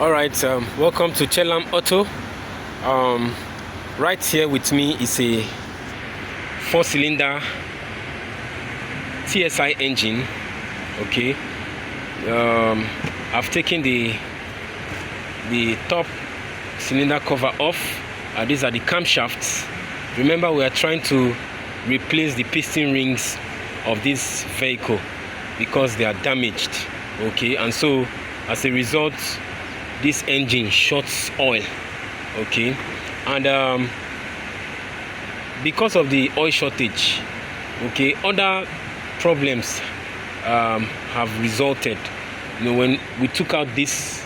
Alright, welcome to Chelam Auto. Right here with me is a 4-cylinder TSI engine. Okay, I've taken the top cylinder cover off. These are the camshafts. Remember, we are trying to replace the piston rings of this vehicle because they are damaged. Okay, and so as a result, this engine shorts oil. Okay, and because of the oil shortage, okay, other problems have resulted. You know, when we took out this,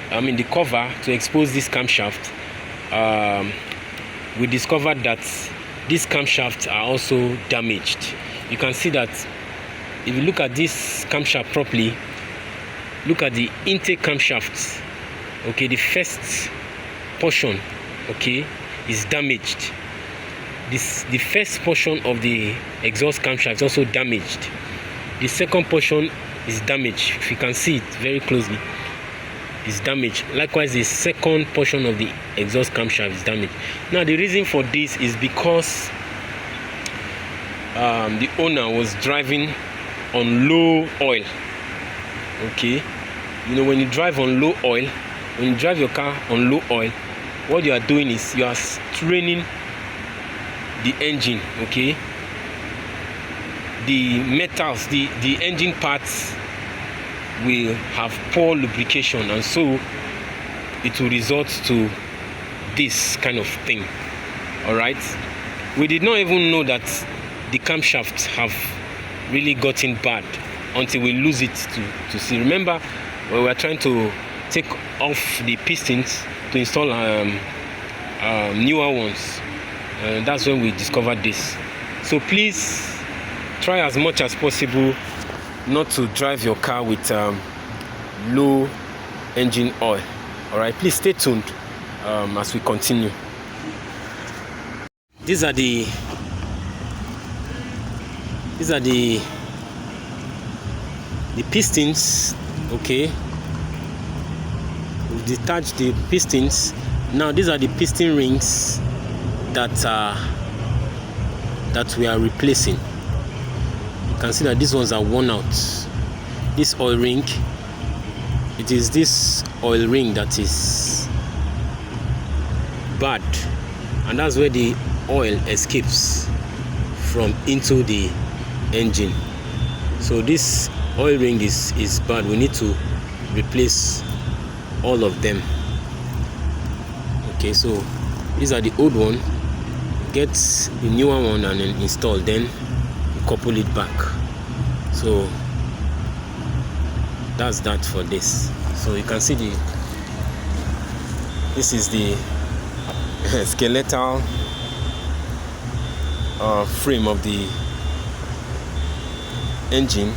the cover to expose this camshaft, we discovered that these camshafts are also damaged. You can see that if you look at this camshaft properly, look at the intake camshafts. Okay, the first portion, okay, is damaged. The first portion of the exhaust camshaft is also damaged. The second portion is damaged. If you can see it very closely, is damaged. Likewise, the second portion of the exhaust camshaft is damaged. Now, the reason for this is because the owner was driving on low oil. Okay, you know, when you drive on low oil, when you drive your car on low oil, what you are doing is you are straining the engine. Okay, the metals, the engine parts will have poor lubrication, and so it will result to this kind of thing. All right, we did not even know that the camshafts have really gotten bad until we lose it to see. Remember, when we were trying to take off the pistons to install newer ones, that's when we discovered this. So please try as much as possible not to drive your car with low engine oil. All right, please stay tuned as we continue. These are the pistons. Okay, we've detached the pistons. Now these are the piston rings that we are replacing. You can see that these ones are worn out. This oil ring, it is this oil ring that is bad, and that's where the oil escapes from into the engine. So this oil ring is bad. We need to replace all of them. Okay, so these are the old one. Get the newer one and then install, then you couple it back. So that's that for this. So you can see this is the skeletal frame of the engine.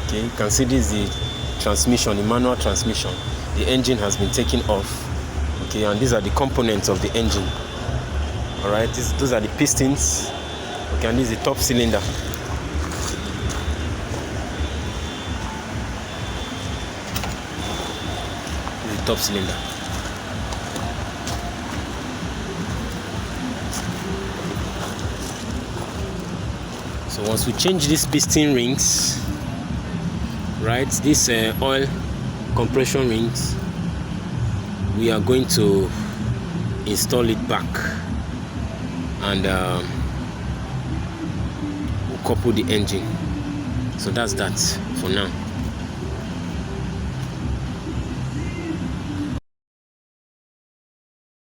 Okay, you can see this is the transmission, the manual transmission. The engine has been taken off. Okay, and these are the components of the engine. All right, those are the pistons. Okay, and this is the top cylinder. This is the top cylinder. So once we change these piston rings, right, these oil compression rings, we are going to install it back, and we'll couple the engine. So that's that for now.